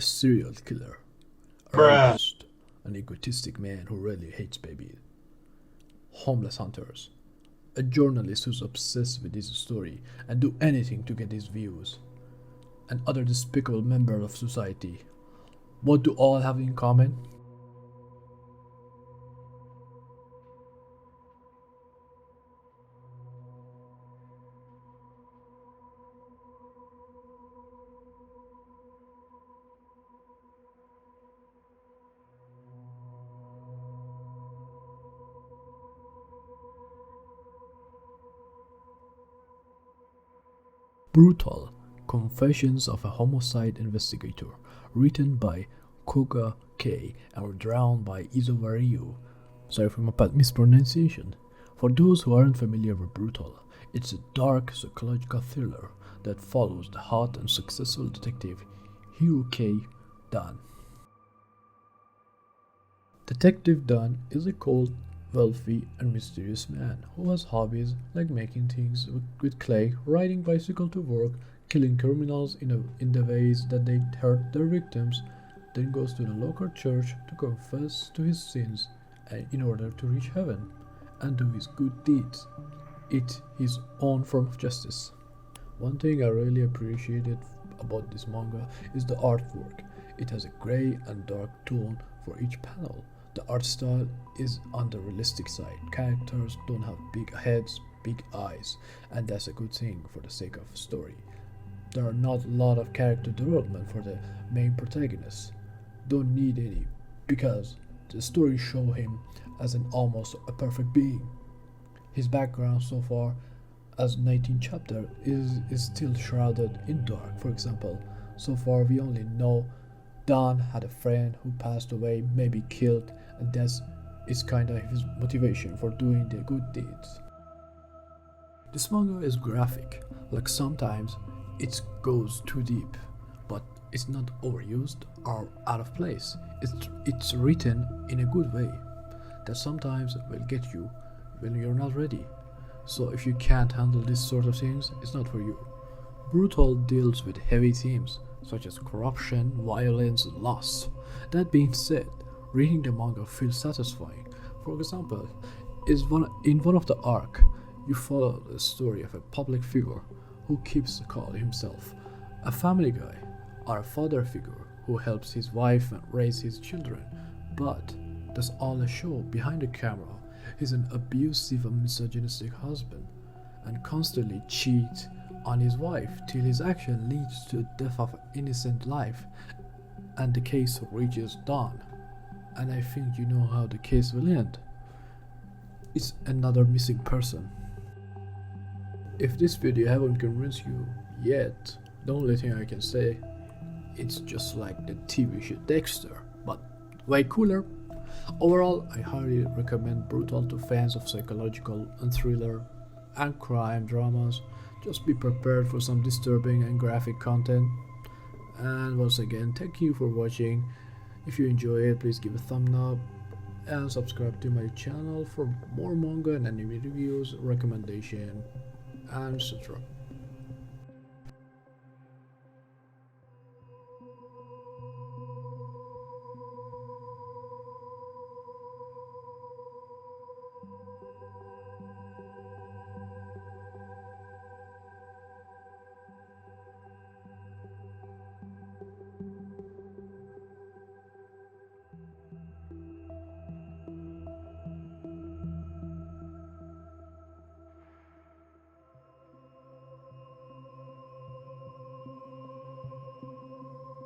a serial killer, a Bruh. rapist, an egotistic man who really hates babies, homeless hunters, a journalist who's obsessed with his story and do anything to get his views, and other despicable members of society. What do all have in common? Brutal Confessions of a Homicide Investigator, written by Koga K and drawn by Izuwa Ryu. Sorry for my mispronunciation. For those who aren't familiar with Brutal, it's a dark psychological thriller that follows the hot and successful detective Hiroki Dan. Detective Dan is a cold, wealthy, and mysterious man who has hobbies like making things with clay, riding bicycle to work, killing criminals in the ways that they hurt their victims, then goes to the local church to confess to his sins in order to reach heaven and do his good deeds. It his own form of justice. One thing I really appreciated about this manga is the artwork. It has a grey and dark tone for each panel. The art style is on the realistic side. Characters don't have big heads, big eyes, and that's a good thing for the sake of story. There are not a lot of character development for the main protagonist. Don't need any, because the story show him as an almost a perfect being. His background so far as 19th chapter is still shrouded in dark. For example, so far we only know Don had a friend who passed away, maybe killed, and that is kinda his motivation for doing the good deeds. This manga is graphic, like sometimes it goes too deep, but it's not overused or out of place. It's written in a good way that sometimes will get you when you're not ready. So if you can't handle this sort of things, it's not for you. Brutal deals with heavy themes such as corruption, violence, loss. That being said, reading the manga feels satisfying. For example, in one of the arc, you follow the story of a public figure who keeps calling himself a family guy, or a father figure who helps his wife raise his children. But that's all a show. Behind the camera, he's an abusive and misogynistic husband and constantly cheats on his wife till his action leads to the death of an innocent life and the case reaches dawn. And I think you know how the case will end. It's another missing person. If this video haven't convinced you yet, the only thing I can say, it's just like the TV show Dexter, but way cooler. Overall, I highly recommend Brutal to fans of psychological and thriller and crime dramas. Just be prepared for some disturbing and graphic content. And once again, thank you for watching. If you enjoy it, please give a thumbs up and subscribe to my channel for more manga and anime reviews, recommendation, and etc.